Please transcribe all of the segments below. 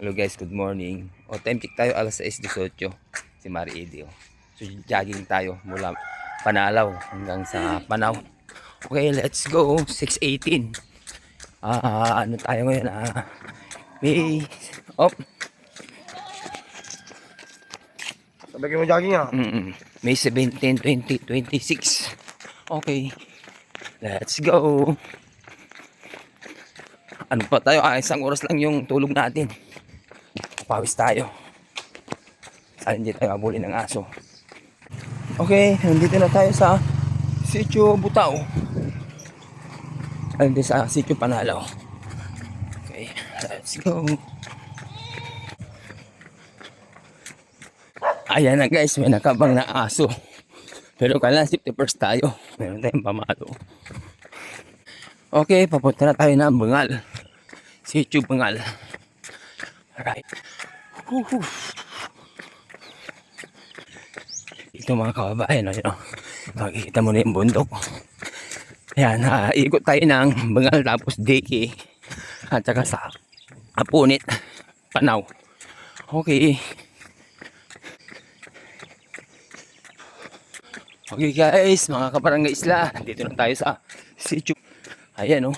Hello guys, good morning. Time check tayo alas 6:18. Si Mari Edio. So jogging tayo mula Panalaw hanggang sa Panaw. Okay, let's go. 6:18. Ano tayo ngayon? May op. Sabay mo jogging ah. May 17, 20, 26. Okay. Let's go. Ano pa tayo? Isang oras lang yung tulog natin. Pawis tayo. Sana hindi tayo abulin ng aso. Okay, nandito na tayo sa Sitio Butao. Nandito sa Sitio Panalaw. Okay, let's go. Ayan na guys, may nakabang na aso. Pero kailangan safety first tayo. Meron tayong pamalo. Okay, papunta na tayo ng Bengal. Sitio Bengal. Alright. Ito mga kababayan, makikita mo na yung bundok. Ayan, ikot tayo ng Bengal tapos Diki at saka sa Apunit, Panaw. Okay. Okay guys, mga kabarangay isla, dito na tayo sa Sitio. Ayan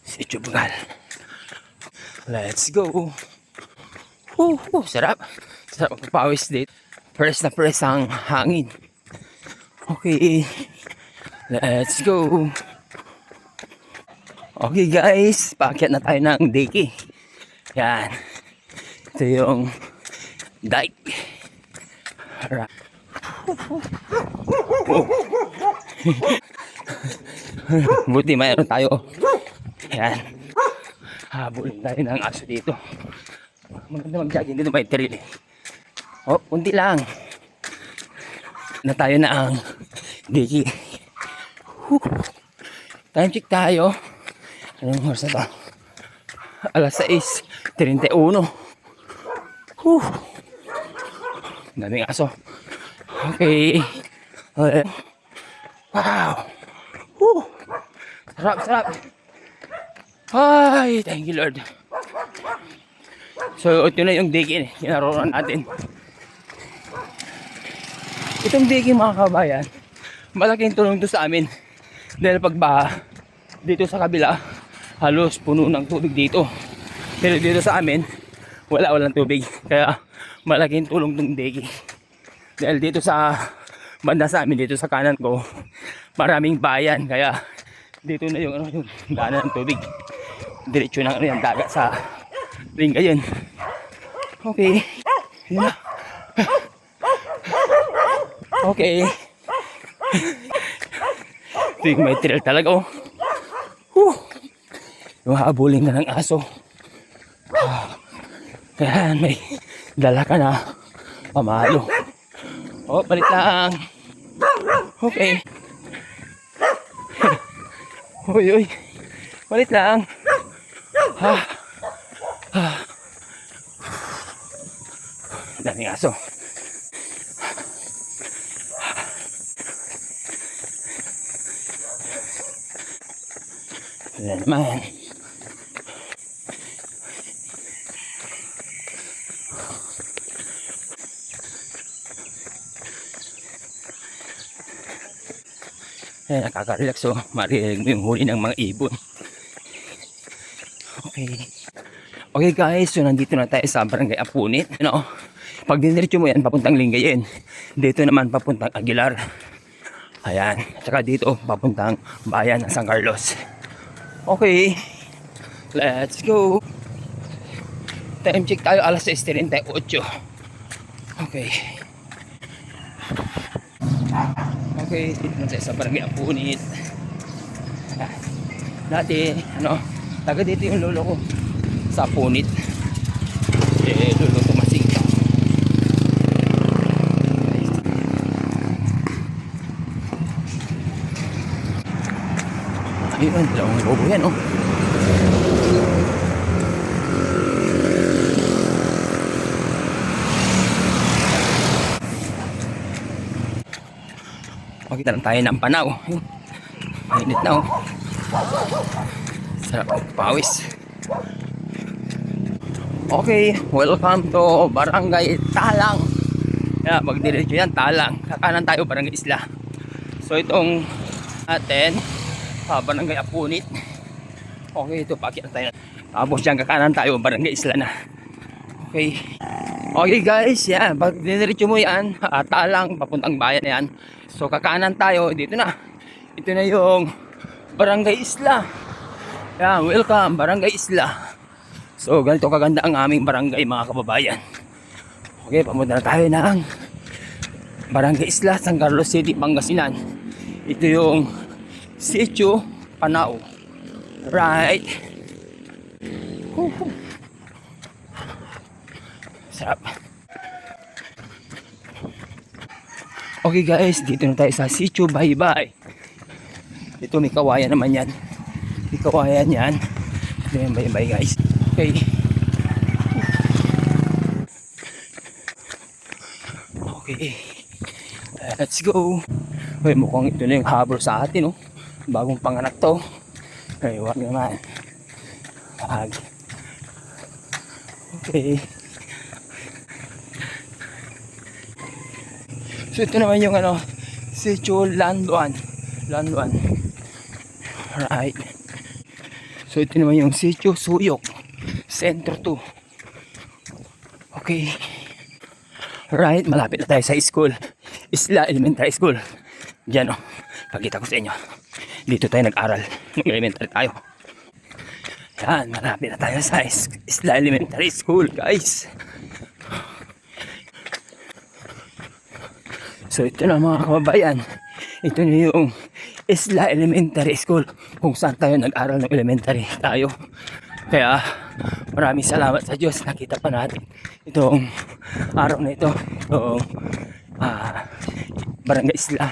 Sitio Bengal. Let's go. Sarap. Sarap magpapawis dito. Fresh na fresh ang hangin. Okay. Let's go. Okay guys, paakyat na tayo ng Diki. Yan. Ito yung dike. Alright. Buti mayroon tayo. Yan. Habulin tayo ng aso dito. Maganda mag-jogging dito, may trail. Unti lang. Na tayo na ang Diki. Time check tayo. Anong oras na to? Alas 6:31. Daming aso. Okay. Wow. Sarap. Ay, thank you Lord. So, ito na yung Diki. Kinaroon natin. Itong Diki mga kabayan, malaking tulong to sa amin. Dahil pagbaha, dito sa kabila, halos puno ng tubig dito. Pero dito sa amin, walang tubig. Kaya, malaking tulong tong Diki. Dahil dito sa banda sa amin, dito sa kanan ko, maraming bayan. Kaya, dito na yung daanan ng tubig. Diretso na yung dagat sa ring ayun. Okay. Yun na. Okay. Ito yung may trail talaga Yung haabulin ka ng aso. Kaya may dala ka na pamalo. Balik lang. Okay. Uy. Balik lang. Daming aso. Wala naman. Nakaka-relax marinig mo yung huli ng mga ibon. Okay guys, so nandito na tayo sa Barangay Apunit. Pag diniretso mo yan, papuntang Lingayen. Dito naman papuntang Aguilar. Ayan, at saka dito papuntang bayan ng San Carlos. Okay, let's go. Time check tayo alas 6:38. Okay, dito na tayo sa Barangay Apunit. Dati, taga dito yung lolo ko sa Apunit. Lolo ko Masing. Ayun, dalawang lobo yan Pakita lang tayo ng Panaw. Mainit na Sarap pawis. Okay, welcome to Barangay Talang. Yeah, magdiretso yan, Talang. Kakanan tayo, Barangay Isla. So itong atin, Barangay Apunit. Okay, ito, pakihan tayo. Tapos dyan, kakanan tayo, Barangay Isla na. Okay. Okay guys, yan. Pag diniretso mo yan, Talang, papuntang bayan na yan. So kakanan tayo, dito na. Ito na yung Barangay Isla. Yan, welcome, Barangay Isla. So ganito kaganda ang aming barangay mga kababayan. Okay, pamunta na tayo ng Barangay Isla, San Carlos City, Pangasinan. Ito yung Sitio Panao. Right. Sarap. Okay guys, dito na tayo sa Sitio Baybay. Ito may kawayan naman yan. May kawayan yan. Ito yung Baybay guys. Okay. Okay. Let's go. Okay, mukhang ito na yung harbor sa atin, oh. Bagong panganak to. Okay, wag naman. Wag. Okay. So ito naman yung ano, Sitio Lanluan. Lanluan. Right. So ito naman yung Sitio Suyok. Center 2. Okay. Right, malapit na tayo sa school. Isla Elementary School. Diyan, oh. Pakita ko sa inyo. Dito tayo nag-aral. Nung elementary tayo. Yan, malapit na tayo sa Isla Elementary School, guys. So ito na mga kababayan. Ito na yung Isla Elementary School. Kung saan tayo nag-aral ng elementary tayo. Kaya maraming salamat sa Diyos. Nakita pa natin itong araw na ito. Itong Barangay Isla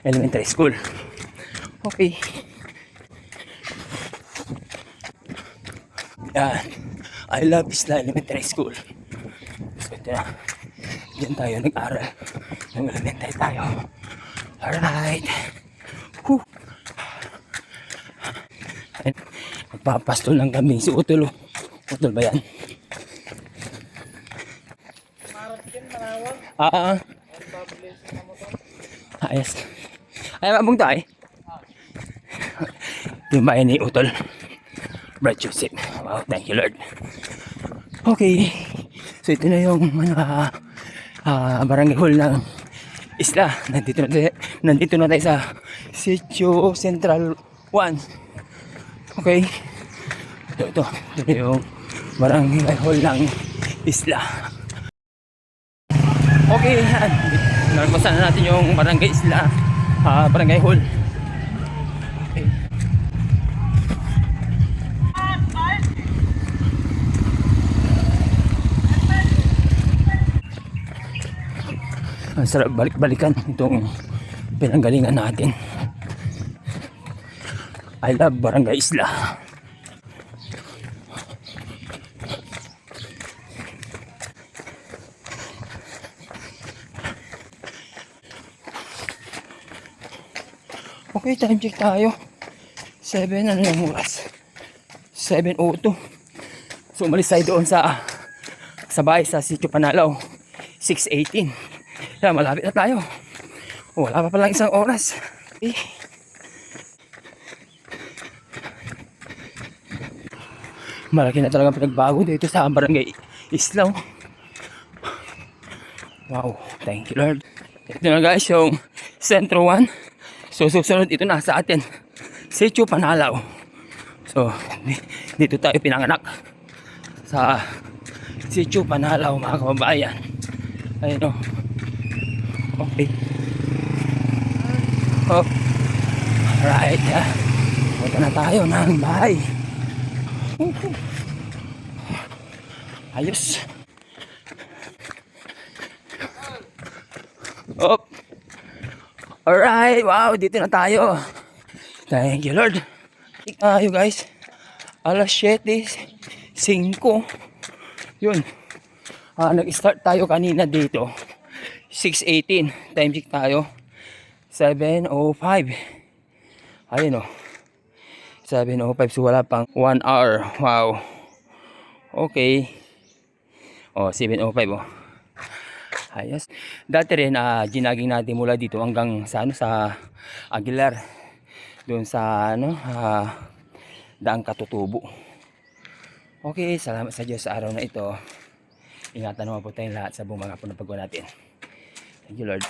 Elementary School. Okay. Yan. I love Isla Elementary School. So ito na. Diyan tayo nag-aral ng elementary tayo. Alright. Whew. Magpapastol ng kambing si Utol. Utol ba yan? Ayos. Ay, mabong tayo. Ito yung bayan ni Utol. Brad Joseph. Wow, thank you Lord. Okay. So ito na yung mga barangay hall ng Isla. Nandito na tayo sa Sitio Central 1. Okay. Ito yung barangay hall ng Isla. Okay, yan. Nagpasan na natin yung Barangay Isla, Barangay Hall. Okay. Ang sarap balik-balikan itong pinanggalingan natin. I love Barangay Isla. Okay, time check tayo. 7, ano yung oras? 7:02. So umalis tayo doon sa bahay sa Sitio Panalaw. 6:18. Kaya malapit na tayo. Wala pa palang isang oras. Okay. Malaki na talaga pinagbago dito sa Barangay Isla. Wow, thank you Lord. Ito na guys yung Centro 1. So susunod ito na sa atin, Sitio Panalaw. So dito tayo pinanganak sa Sitio Panalaw mga kababayan. Ayun o. Okay. Oh. Alright. Punta na tayo ng bahay. Ayos. Op. Alright, wow, dito na tayo. Thank you Lord. Tayo guys. Alas 7:05. Yun. Nag-start tayo kanina dito. 6:18. Time check tayo. 7:05. Ayun o. 7:05. So wala pang 1 hour. Wow. Okay. Oh, 7:05 oh. Ayos. Dati rin, ginaging natin mula dito hanggang sa, ano, sa Aguilar. Doon sa, ano, Daang Katutubo. Okay, salamat sa Diyos sa araw na ito. Ingatan naman po tayong lahat sa buong mga punapagawa natin. Thank you, Lord.